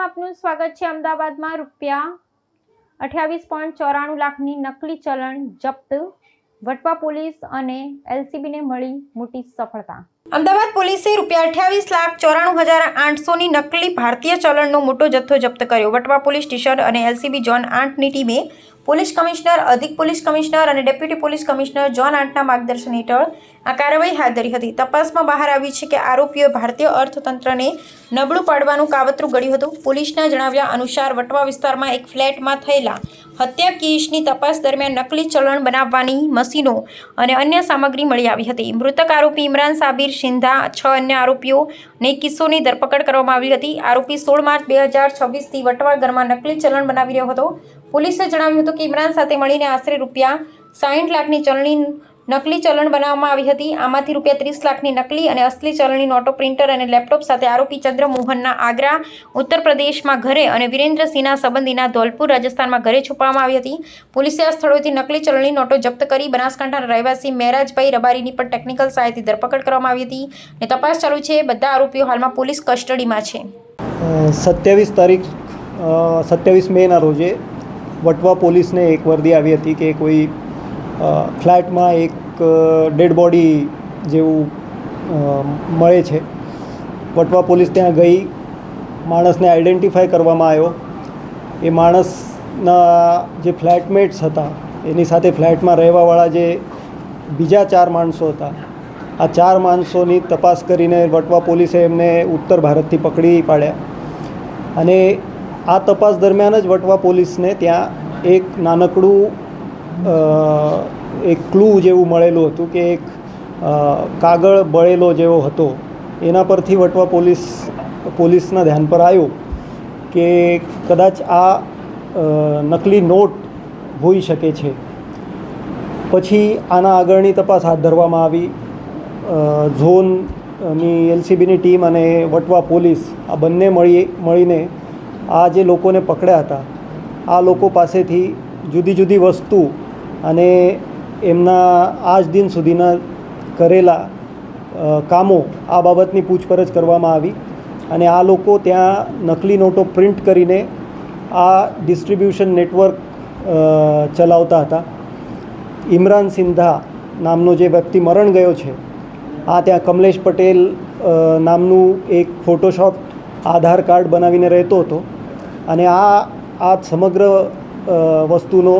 વિડીયોમાં આપનું સ્વાગત છે। અમદાવાદમાં ₹28.94 લાખની નકલી ચલણ જપ્ત, વટવા પોલીસ અને એલસીબીને મળી મોટી સફળતા। અમદાવાદ પોલીસે ₹28,94,800ની નકલી ભારતીય ચલણનો મોટો જથ્થો જપ્ત કર્યો। વટવા પોલીસ સ્ટેશન અને એલસીબી ઝોન 8ની ટીમે પોલીસ કમિશનર, અધિક પોલીસ કમિશનર અને ડેપ્યુટી પોલીસ કમિશનર ઝોન 8ના માર્ગદર્શન હેઠળ આ કાર્યવાહી હાથ ધરી હતી। તપાસમાં બહાર આવ્યું છે કે આરોપીઓએ ભારતીય અર્થતંત્રને નબળું પાડવાનું કાવતરું ઘડ્યું હતું। પોલીસના જણાવ્યા અનુસાર વટવા વિસ્તારમાં એક ફ્લેટમાં થયેલા હત્યા કેસની તપાસ દરમિયાન નકલી ચલણ બનાવવાની મશીનો અને અન્ય સામગ્રી મળી આવી હતી। મૃતક આરોપી ઇમરાન સાબિર સિંધા 6 અન્ય આરોપીઓને કિસ્સોની ધરપકડ કરવામાં આવી હતી। આરોપી 16 માર્ચ 2026થી વટવા ઘરમાં નકલી ચલણ બનાવી રહ્યો હતો। પોલીસે જણાવ્યું હતું કે ઇમરાન સાથે મળીને આશરે ₹60 લાખની નકલી ચલણ બનાવવામાં આવી હતી। આમાંથી ₹30 લાખની નકલી અને અસલી ચલણની નોટો, પ્રિન્ટર અને લેપટોપ સાથે આરોપી ચંદ્રમોહનના આગ્રા ઉત્તર પ્રદેશમાં ઘરે અને વિરેન્દ્રસિંહના સંબંધીના ધોલપુર રાજસ્થાનમાં ઘરે છુપાવવામાં આવી હતી। પોલીસે આ સ્થળોએથી નકલી ચલણની નોટો જપ્ત કરી બનાસકાંઠાના રહેવાસી મહેરાજભાઈ રબારીની પણ ટેકનિકલ સહાયથી ધરપકડ કરવામાં આવી હતી અને તપાસ ચાલુ છે। બધા આરોપીઓ હાલમાં પોલીસ કસ્ટડીમાં છે। 27 મેના રોજે વટવા પોલીસને એક વર્દી આવી હતી કે કોઈ ફ્લેટમાં એક ડેડ બોડી જેવું મળે છે। વટવા પોલીસ ત્યાં ગઈ, માણસને આઈડેન્ટિફાય કરવામાં આવ્યો। એ માણસના જે ફ્લેટમેટ્સ હતા એની સાથે ફ્લેટમાં રહેવાવાળા જે બીજા 4 માણસો હતા, આ 4 માણસોની તપાસ કરીને વટવા પોલીસે એમને ઉત્તર ભારતથી પકડી પાડ્યા। અને આ તપાસ દરમિયાન જ વટવા પોલીસને ત્યાં એક નાનકડું એક ક્લૂ જેવું મળેલું હતું કે એક કાગળ બળેલો જેવો હતો। એના પરથી વટવા પોલીસના ધ્યાન પર આવ્યું કે કદાચ આ નકલી નોટ હોઈ શકે છે। પછી આના આગળની તપાસ હાથ ધરવામાં આવી। ઝોનની એલસીબીની ટીમ અને વટવા પોલીસ આ બંને મળીને આ જે લોકોને પકડ્યા હતા, આ લોકો પાસેથી જુદી જુદી વસ્તુ અને એમના આજ દિન સુધીના કરેલા કામો આ બાબતની પૂછપરછ કરવામાં આવી। અને આ લોકો ત્યાં નકલી નોટો પ્રિન્ટ કરીને આ ડિસ્ટ્રીબ્યુશન નેટવર્ક ચલાવતા હતા। ઇમરાન સિંધા નામનો જે વ્યક્તિ મરણ ગયો છે, આ ત્યાં કમલેશ પટેલ નામનું એક ફોટોશોપ આધાર કાર્ડ બનાવીને રહેતો હતો। અને આ સમગ્ર વસ્તુનો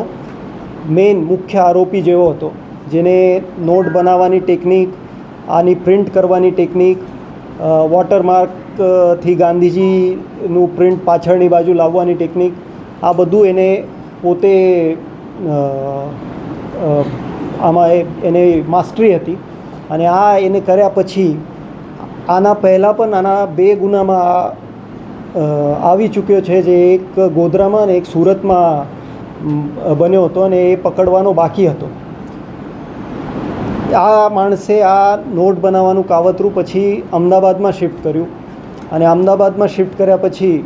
મેઇન મુખ્ય આરોપી જેવો હતો, જેને નોટ બનાવવાની ટેકનિક, આની પ્રિન્ટ કરવાની ટેકનિક, વોટરમાર્કથી ગાંધીજીનું પ્રિન્ટ પાછળની બાજુ લાવવાની ટેકનિક, આ બધું એને પોતે આમાં એને માસ્ટરી હતી। અને આ એને કર્યા પછી આના પહેલાં પણ આના 2 ગુનામાં આવી ચૂક્યો છે, જે એક ગોધરામાં અને એક સુરતમાં બન્યો હતો અને એ પકડવાનો બાકી હતો। આ માણસે આ નોટ બનાવવાનું કાવતરું પછી અમદાવાદમાં શિફ્ટ કર્યું અને અમદાવાદમાં શિફ્ટ કર્યા પછી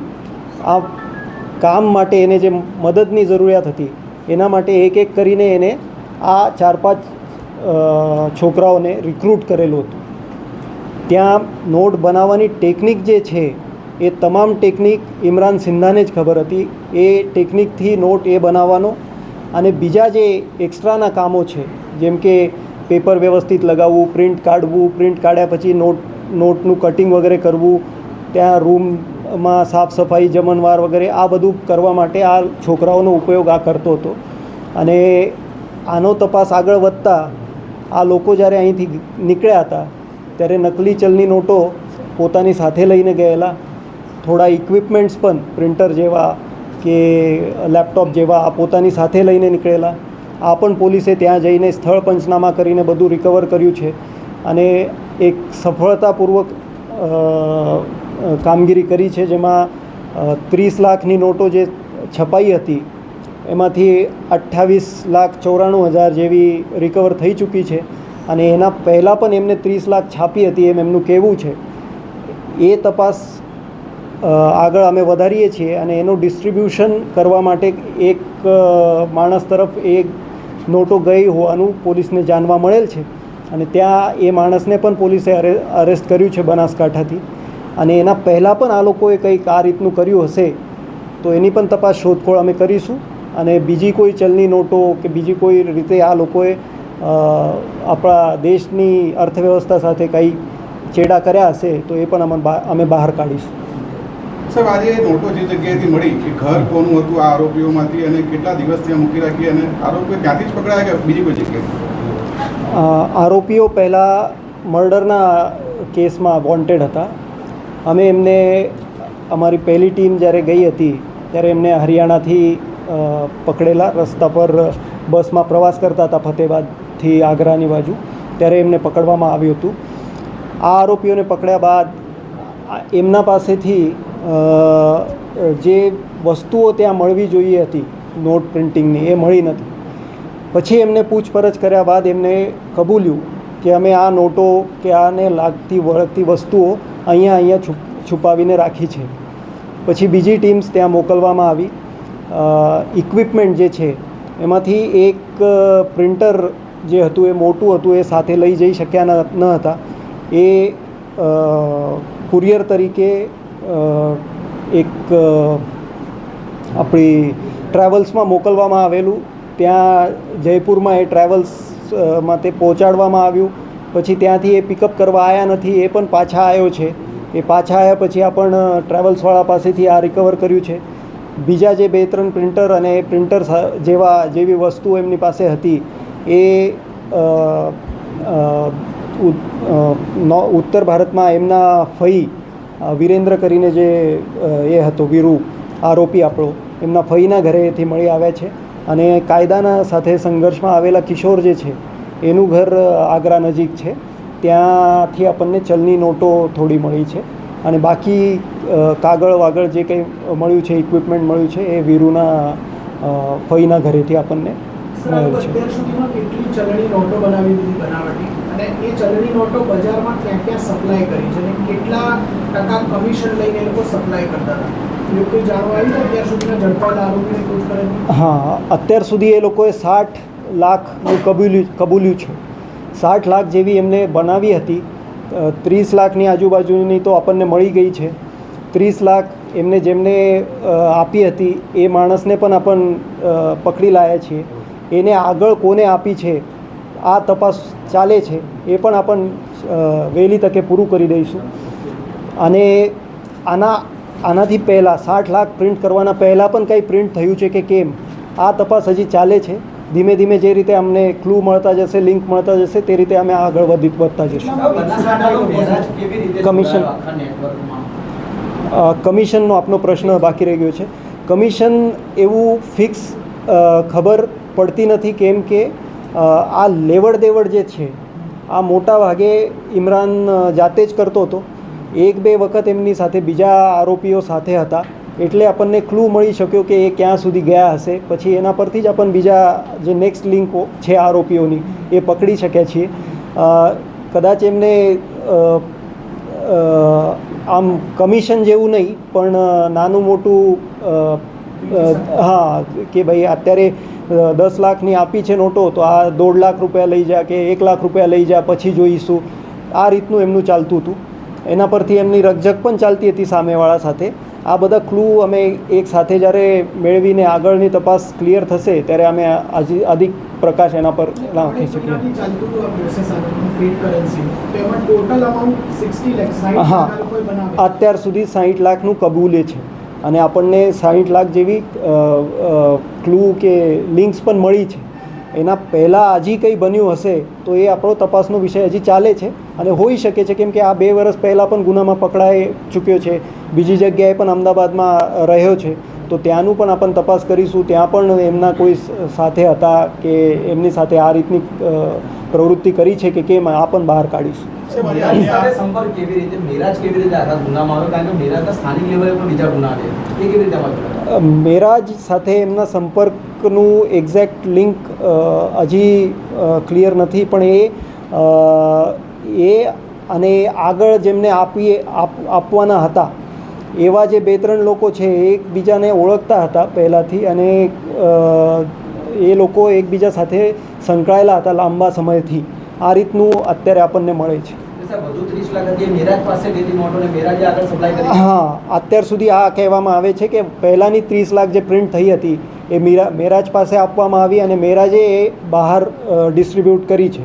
આ કામ માટે એને જે મદદની જરૂરિયાત હતી એના માટે એક એક કરીને એને આ 4-5 છોકરાઓને રિક્રૂટ કરેલું હતું। ત્યાં નોટ બનાવવાની ટેકનિક જે છે એ તમામ ટેકનિક ઇમરાન સિંધાને જ ખબર હતી। એ ટેકનિકથી નોટ એ બનાવવાનો અને બીજા જે એક્સ્ટ્રાના કામો છે, જેમ કે પેપર વ્યવસ્થિત લગાવવું, પ્રિન્ટ કાઢવું, પ્રિન્ટ કાઢ્યા પછી નોટનું કટિંગ વગેરે કરવું, ત્યાં રૂમમાં સાફ સફાઈ, જમણવાર વગેરે આ બધું કરવા માટે આ છોકરાઓનો ઉપયોગ આ કરતો હતો। અને આનો તપાસ આગળ વધતા આ લોકો જ્યારે અહીંથી નીકળ્યા હતા ત્યારે નકલી ચલની નોટો પોતાની સાથે લઈને ગયેલા। થોડા ઇક્વિપમેન્ટ્સ પણ પ્રિન્ટર જેવા કે લેપટોપ જેવા આ પોતાની સાથે લઈને નીકળેલા। આ પણ પોલીસે ત્યાં જઈને સ્થળ પંચનામા કરીને બધું રિકવર કર્યું છે અને એક સફળતાપૂર્વક કામગીરી કરી છે, જેમાં 30 લાખની નોટો જે છપાઈ હતી એમાંથી 28,94,000 જેવી રિકવર થઈ ચૂકી છે। અને એના પહેલાં પણ એમને 30 લાખ છાપી હતી એમ એમનું કહેવું છે। એ તપાસ આગળ અમે વધારીએ છીએ અને એનું ડિસ્ટ્રીબ્યુશન કરવા માટે એક માણસ તરફ એક નોટો ગઈ હોવાનું પોલીસને જાણવા મળેલ છે અને ત્યાં એ માણસને પણ પોલીસે અરેસ્ટ કર્યું છે બનાસકાંઠાથી। અને એના પહેલાં પણ આ લોકોએ કંઈક આ રીતનું કર્યું હશે તો એની પણ તપાસ શોધખોળ અમે કરીશું. અને બીજી કોઈ ચલણી નોટો કે બીજી કોઈ રીતે આ લોકોએ આપણા દેશની અર્થવ્યવસ્થા સાથે કંઈ ચેડા કર્યા હશે તો એ પણ અમે બહાર કાઢીશું. સાહેબ, આજે નોટો જે જગ્યાએથી મળી એ ઘર કોનું હતું આ આરોપીઓમાંથી અને કેટલા દિવસ ત્યાં મૂકી રાખી અને આરોપીઓ ત્યાંથી જ પકડાયા કે બીજી કોઈ જગ્યાએ? આરોપીઓ પહેલાં મર્ડરના કેસમાં વોન્ટેડ હતા. અમે એમને અમારી પહેલી ટીમ જ્યારે ગઈ હતી ત્યારે એમને હરિયાણાથી પકડેલા. રસ્તા પર બસમાં પ્રવાસ કરતા હતા ફતેહબાદથી આગ્રાની બાજુ, ત્યારે એમને પકડવામાં આવ્યું હતું. આ આરોપીઓને પકડ્યા બાદ એમના પાસેથી જે વસ્તુઓ ત્યાં મળવી જોઈએ હતી નોટ પ્રિન્ટિંગની એ મળી નથી. પછી એમને પૂછપરછ કર્યા બાદ એમને કબૂલ્યું કે અમે આ નોટો કે આને લાગતી વળગતી વસ્તુઓ અહીંયા છુપાવીને રાખી છે. પછી બીજી ટીમ્સ ત્યાં મોકલવામાં આવી. ઇક્વિપમેન્ટ જે છે એમાંથી એક પ્રિન્ટર જે હતું એ મોટું હતું, એ સાથે લઈ જઈ શક્યા ન હતા. એ કુરિયર તરીકે એક આપણી ટ્રાવેલ્સમાં મોકલવામાં આવેલું. ત્યાં જયપુરમાં એ ટ્રાવેલ્સમાં તે પહોંચાડવામાં આવ્યું. પછી ત્યાંથી એ પિકઅપ કરવા આવ્યા નથી, એ પણ પાછા આવ્યો છે. એ પાછા આવ્યા પછી આ પણ ટ્રાવેલ્સવાળા પાસેથી આ રિકવર કર્યું છે. બીજા જે 2-3 પ્રિન્ટર અને પ્રિન્ટર જેવી વસ્તુઓ એમની પાસે હતી એ ઉત્તર ભારતમાં એમના ફઈ વિરેન્દ્ર કરીને જે એ હતો વીરુ આરોપી આપણો, એમના ફઈના ઘરેથી મળી આવ્યા છે. અને કાયદાના સાથે સંઘર્ષમાં આવેલા કિશોર જે છે એનું ઘર આગ્રા નજીક છે, ત્યાંથી આપણને ચલણી નોટો થોડી મળી છે. અને બાકી કાગળ વાગળ જે કંઈ મળ્યું છે, ઇક્વિપમેન્ટ મળ્યું છે, એ વીરુના ફઈના ઘરેથી આપણને મળ્યું છે. અત્યાર સુધીમાં કેટલી ચલણી નોટો બનાવી દીધી બનાવટી, અને એ ચલણી નોટો બજારમાં ક્યાં ક્યાં સપ્લાય કરી છે અને કેટલા ટકા કમિશન લઈને એ લોકો સપ્લાય કરતા હતા, એવું કોઈ જાણવા આવ્યું છે અત્યાર સુધીના ઝડપાયેલા આરોપીની પૂછપરછ? હા, અત્યાર સુધી એ લોકોએ 60 લાખનું કબૂલ્યું છે. 60 લાખ જેવી એમને બનાવી હતી. 30 લાખની આજુબાજુની તો આપણને મળી ગઈ છે. 30 લાખ એમને જેમને આપી હતી એ માણસને પણ આપણ પકડી લાયા છીએ. એને આગળ કોને આપી છે આ તપાસ ચાલે છે, એ પણ આપણ વહેલી તકે પૂરું કરી દઈશું. અને આનાથી પહેલાં 60 લાખ પ્રિન્ટ કરવાના પહેલાં પણ કંઈ પ્રિન્ટ થયું છે કે કેમ, આ તપાસ હજી ચાલે છે. ધીમે ધીમે જે રીતે અમને ક્લુ મળતા જશે, લિંક મળતા જશે, તે રીતે અમે આગળ વધતા જઈશું. કમિશનનો આપનો પ્રશ્ન બાકી રહી ગયો છે. કમિશન એવું ફિક્સ ખબર પડતી નથી, કેમ કે આ લેવડ દેવડ જે છે આ મોટા ભાગે ઇમરાન જાતે જ કરતો હતો. 1-2 વખત એમની સાથે બીજા આરોપીઓ સાથે હતા, એટલે આપણને ક્લુ મળી શક્યો કે એ ક્યાં સુધી ગયા હશે. પછી એના પરથી જ આપણને બીજા જે નેક્સ્ટ લિંકો છે આરોપીઓની એ પકડી શક્યા છીએ. કદાચ એમને આમ કમિશન જેવું નહીં પણ નાનું મોટું હા, કે ભાઈ અત્યારે 10 લાખની આપી છે નોટો તો આ 1.5 લાખ રૂપિયા લઈ જા કે 1 લાખ રૂપિયા લઈ જા, પછી જોઈશું, આ રીતનું એમનું ચાલતું હતું. એના પરથી એમની રકઝક પણ ચાલતી હતી સામેવાળા સાથે. આ બધા ક્લુ અમે એક સાથે જ્યારે મેળવીને આગળની તપાસ ક્લિયર થશે ત્યારે અમે અધિક પ્રકાશ એના પર નાખી શકીએ. હા, અત્યાર સુધી 60 લાખનું કબૂલે છે અને આપણને 60 લાખ જેવી ક્લુ કે લિંક્સ પણ મળી છે. એના પહેલાં હજી કંઈ બન્યું હશે તો એ આપણો તપાસનો વિષય હજી ચાલે છે અને હોઈ શકે છે, કેમ કે આ 2 વર્ષ પહેલાં પણ ગુનામાં પકડાઈ ચૂક્યો છે. બીજી જગ્યાએ પણ અમદાવાદમાં રહ્યો છે, તો ત્યાંનું પણ આપણે તપાસ કરીશું. ત્યાં પણ એમના કોઈ સાથે હતા કે એમની સાથે આ રીતની પ્રવૃત્તિ કરી છે કે કેમ, આ પણ બહાર કાઢીશું. સંપર્ક કેવી રીતે, મેરાજ કેવી રીતે આખા ગુનામાં આવ્યો? કારણ કે મેરાજના સ્થાનિક લેવલે પણ બીજા ગુના છે, એ કેવી રીતે આવ્યો? મેરાજ સાથે એમના સંપર્કનું એક્ઝેક્ટ લિંક હજી ક્લિયર નથી, પણ એ અને આગળ જેમને આપવાના હતા એવા જે 2-3 લોકો છે એ એકબીજાને ઓળખતા હતા પહેલાંથી, અને એ લોકો એકબીજા સાથે સંકળાયેલા હતા લાંબા સમયથી. આ રીતનું અત્યારે આપણને મળે છે. સાહેબ વધુ 30 લાખ હતી એ મેરાજ પાસે લીધી નોટો ને મેરાજે આગળ સપ્લાય કરી. હા, અત્યાર સુધી આ કહેવામાં આવે છે કે પહેલાંની 30 લાખ જે પ્રિન્ટ થઈ હતી એ મેરાજ પાસે આપવામાં આવી અને મેરાજે એ બહાર ડિસ્ટ્રીબ્યુટ કરી છે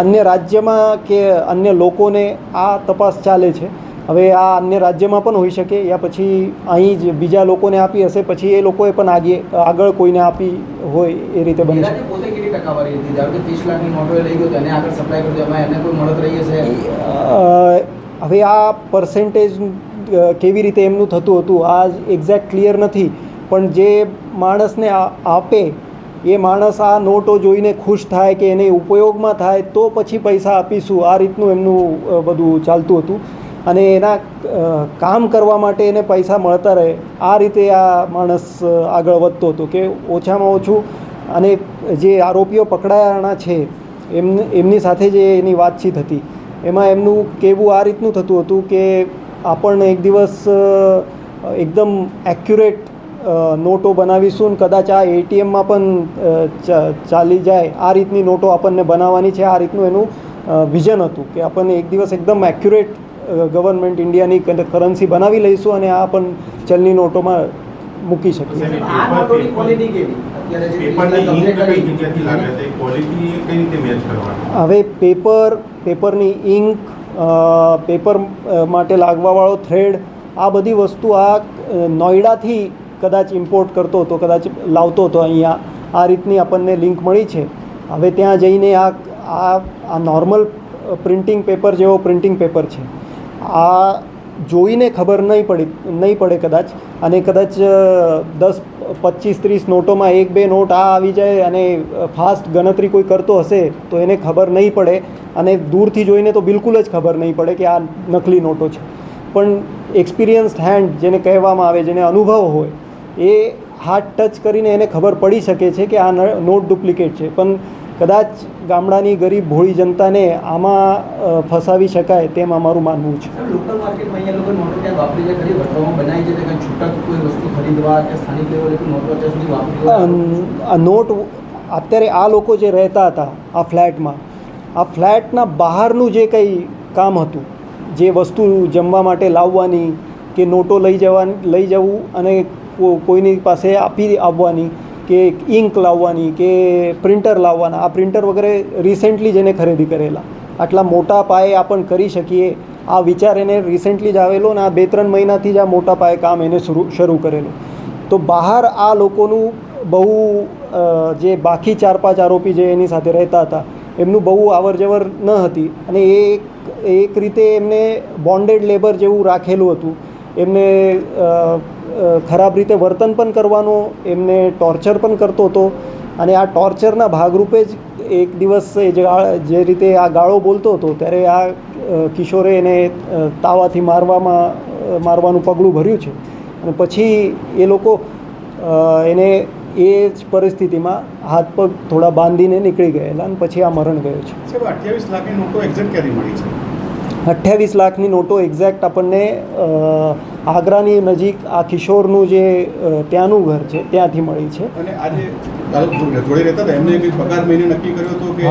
અન્ય રાજ્યમાં કે અન્ય લોકોને. આ તપાસ ચાલે છે. હવે આ અન્ય રાજ્યમાં પણ હોઈ શકે યા પછી અહીં જ બીજા લોકોને આપી હશે, પછી એ લોકોએ પણ આગળ કોઈને આપી હોય એ રીતે બની મેરાજે પોતે કેટલી ટકાવારી લીધી? ધારો કે 30 લાખની નોટો એ લઈ ગયો તો એને આગળ સપ્લાય કરી એમાં એને કોઈ મળત રહી હશે? હવે આ પર્સન્ટેજ કેવી રીતે એમનું થતું હતું આ એક્ઝેક્ટ ક્લિયર નથી, પણ જે માણસને આપે એ માણસ આ નોટો જોઈને ખુશ થાય કે એને ઉપયોગમાં થાય તો પછી પૈસા આપીશું, આ રીતનું એમનું બધું ચાલતું હતું. અને એના કામ કરવા માટે એને પૈસા મળતા રહે આ રીતે આ માણસ આગળ વધતો હતો કે ઓછામાં ઓછું. અને જે આરોપીઓ પકડાયાના છે એમની સાથે જે એની વાતચીત હતી એમાં એમનું કહેવું આ રીતનું થતું હતું કે આપણને એક દિવસ એકદમ એક્યુરેટ નોટો બનાવીશું ને કદાચ આ એટીએમમાં પણ ચાલી જાય આ રીતની નોટો આપણને બનાવવાની છે. આ રીતનું એનું વિઝન હતું કે આપણને એક દિવસ એકદમ એક્યુરેટ ગવર્મેન્ટ ઇન્ડિયાની કરન્સી બનાવી લઈશું અને આ પણ ચલણી નોટોમાં મૂકી શકીએ. આ નોટોની ક્વોલિટી કેવી? હવે પેપરની ઇંક, પેપર માટે લાગવાવાળો થ્રેડ, આ બધી વસ્તુ આ નોઈડાથી કદાચ ઇમ્પોર્ટ કરતો હતો, કદાચ લાવતો હતો અહીંયા. આ રીતની આપણને લિંક મળી છે. હવે ત્યાં જઈને આ નોર્મલ પ્રિન્ટિંગ પેપર જેવો પ્રિન્ટિંગ પેપર છે, આ જોઈને ખબર નહીં પડે કદાચ. અને કદાચ 10, 25, 30 નોટોમાં 1-2 નોટ આ આવી જાય અને ફાસ્ટ ગણતરી કોઈ કરતો હશે તો એને ખબર નહીં પડે. અને દૂરથી જોઈને તો બિલકુલ જ ખબર નહીં પડે કે આ નકલી નોટો છે. પણ એક્સપિરિયન્સ્ડ હેન્ડ જેને કહેવામાં આવે, જેને અનુભવ હોય, એ હાથ ટચ કરીને એને ખબર પડી શકે છે કે આ નોટ ડુપ્લિકેટ છે. પણ કદાચ ગામડાની ગરીબ ભોળી જનતાને આમાં ફસાવી શકાય તેમ અમારું માનવું છે. લોકલ માર્કેટમાં અહીંયા લોકો નોટો ક્યાં વાપરી છે ખરી? વટવામાં બનાવી છે કે છૂટક કોઈ વસ્તુ ખરીદવા કે સ્થાનિક લેવલે કોઈ નોટો અત્યાર સુધી વાપરી? આ નોટ અત્યારે આ લોકો જે રહેતા હતા આ ફ્લેટમાં, આ ફ્લેટના બહારનું જે કંઈ કામ હતું, જે વસ્તુ જમવા માટે લાવવાની કે નોટો લઈ જવું અને કોઈની પાસે આપી આવવાની કે ઇંક લાવવાની કે પ્રિન્ટર લાવવાના, આ પ્રિન્ટર વગેરે રિસેન્ટલી જ એને ખરીદી કરેલા. આટલા મોટા પાયે આપણે કરી શકીએ આ વિચાર એને રિસેન્ટલી જ આવેલો અને આ 2-3 મહિનાથી જ આ મોટા પાયે કામ એને શરૂ કરેલું. તો બહાર આ લોકોનું બહુ જે બાકી 4-5 આરોપી જે એની સાથે રહેતા હતા એમનું બહુ આવર જવર ન હતી. અને એ એક રીતે એમને બોન્ડેડ લેબર જેવું રાખેલું હતું. એમને ખરાબ રીતે વર્તન પણ કરવાનું, એમને ટોર્ચર પણ કરતો હતો. અને આ ટોર્ચરના ભાગરૂપે જ એક દિવસ જે રીતે આ ગાળો બોલતો હતો ત્યારે આ કિશોરે એને તાવાથી મારવાનું પગલું ભર્યું છે. અને પછી એ લોકો એને એ જ પરિસ્થિતિમાં હાથ પગ થોડા બાંધીને નીકળી ગયેલા અને પછી આ મરણ ગયો છે. 28 લાખની નોટો એક્ઝેક્ટ ક્યાંથી મળી છે? 28 લાખની નોટો એક્ઝેક્ટ આપણને આગ્રાની નજીક આ કિશોરનું જે ત્યાંનું ઘર છે ત્યાંથી મળી છે. અને આજે જોડે રહેતા હતા એમને પગાર મહિને નક્કી કર્યો હતો કે?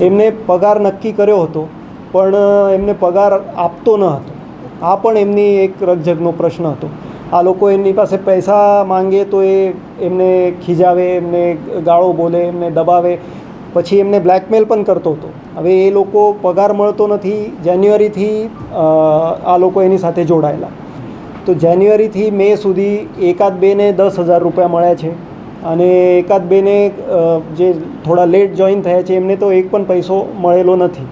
એમને પગાર નક્કી કર્યો હતો પણ એમને પગાર આપતો ન હતો. આ પણ એમની એક રકઝકનો પ્રશ્ન હતો. આ લોકો એમની પાસે પૈસા માંગે તો એમને ખીજાવે, એમને ગાળો બોલે, એમને દબાવે, પછી એમને બ્લેકમેલ પણ કરતો હતો. હવે એ લોકો પગાર મળતો નથી. જાન્યુઆરીથી આ લોકો એની સાથે જોડાયેલા. તો જાન્યુઆરીથી મે સુધી 1-2ને 10,000 રૂપિયા મળ્યા છે અને 1-2ને જે થોડા લેટ જોઈન થયા છે એમને તો એક પણ પૈસો મળેલો નથી.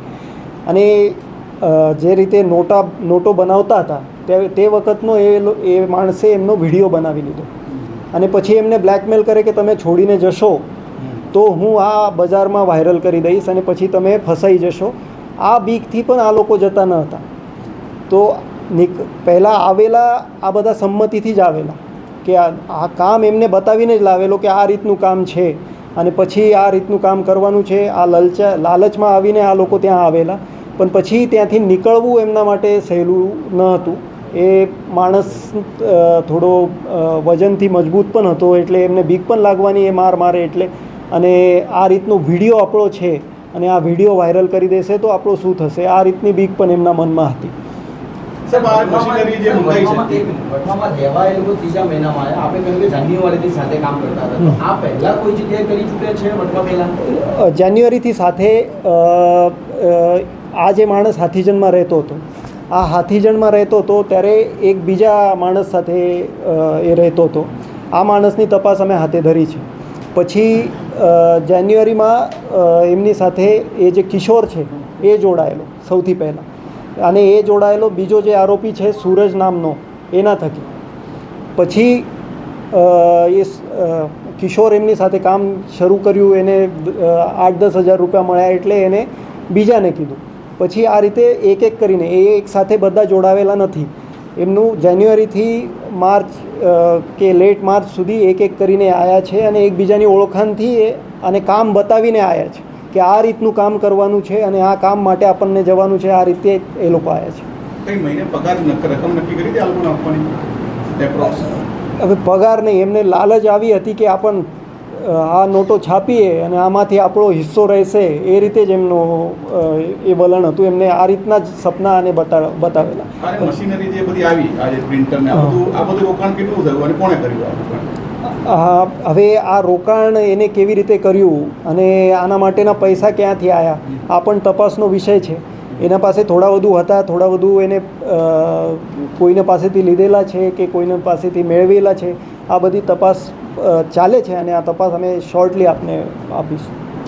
અને જે રીતે નોટો બનાવતા હતા તે વખતનો એ માણસે એમનો વિડીયો બનાવી લીધો અને પછી એમને બ્લેકમેલ કરે કે તમે છોડીને જશો તો હું આ બજારમાં વાયરલ કરી દઈશ અને પછી તમે ફસાઈ જશો. આ બીકથી પણ આ લોકો જતા ન હતા. તો પહેલાં આવેલા આ બધા સંમતિથી જ આવેલા કે આ કામ એમને બતાવીને જ લાવેલો કે આ રીતનું કામ છે અને પછી આ રીતનું કામ કરવાનું છે. આ લાલચમાં આવીને આ લોકો ત્યાં આવેલા. પણ પછી ત્યાંથી નીકળવું એમના માટે સહેલું ન હતું. એ માણસ થોડો વજનથી મજબૂત પણ હતો એટલે એમને બીક પણ લાગવાની, એ મારે એટલે. અને આ રીતનો વિડીયો આપણો છે અને આ વિડીયો વાયરલ કરી દેશે તો આપણું શું થશે, આ રીતની બીક પણ એમના મનમાં હતી. સાહેબ આ મશીનરી જે મંગાઈ છે વટવામાં દેવા એ લોકો ત્રીજા મહિનામાં આવ્યા. આપણે કહ્યું કે જાન્યુઆરીથી સાથે કામ કરતા હતા, તો આ પહેલા કોઈ જગ્યાએ કરી ચૂક્યા છે વટવા પહેલા? જાન્યુઆરીથી સાથે આ જે માણસ હાથીજનમાં રહેતો હતો, આ હાથીજણમાં રહેતો હતો ત્યારે એક બીજા માણસ સાથે એ રહેતો હતો. આ માણસની તપાસ અમે હાથે ધરી છે. પછી જાન્યુઆરીમાં એમની સાથે એ જે કિશોર છે એ જોડાયેલો સૌથી પહેલાં, અને એ જોડાયેલો બીજો જે આરોપી છે સૂરજ નામનો, એના થકી. પછી એ કિશોર એમની સાથે કામ શરૂ કર્યું, એને 8-10 હજાર રૂપિયા મળ્યા એટલે એને બીજાને કીધું. પછી આ રીતે એક એક કરીને એ એક સાથે બધા જોડાવેલા નથી. એમનું જાન્યુઆરીથી માર્ચ કે લેટ માર્ચ સુધી એક એક કરીને આવ્યા છે, અને એકબીજાની ઓળખાણથી અને કામ બતાવીને આવ્યા છે કે આ રીતનું કામ કરવાનું છે અને આ કામ માટે આપણને જવાનું છે. આ રીતે એ લોકો આવ્યા છે. કઈ મહિને પગાર રકમ નક્કી કરી હતી આ લોકોને આપવાની એપ્રોક્સ? હવે પગાર નહીં, એમને લાલચ આવી હતી કે આપણ આ નોટો છાપીએ અને આમાંથી આપણો હિસ્સો રહેશે, એ રીતે જ એમનું એ વલણ હતું. એમને આ રીતના જ સપના અને બતાવેલા. અને મશીનરી જે બધી આવી, આ જે પ્રિન્ટર ને આ બધું રોકાણ કેટલું થયું અને કોણે કર્યું આ રોકાણ? હવે આ રોકાણ એને કેવી રીતે કર્યું અને આના માટેના પૈસા ક્યાંથી આવ્યા, આ પણ તપાસનો વિષય છે. એના પાસે થોડા વધુ હતા, થોડા વધુ એને કોઈને પાસેથી લીધેલા છે કે કોઈને પાસેથી મેળવેલા છે. આ બધી તપાસ ચાલે છે અને આ તપાસ અમે શોર્ટલી આપને આપીશું.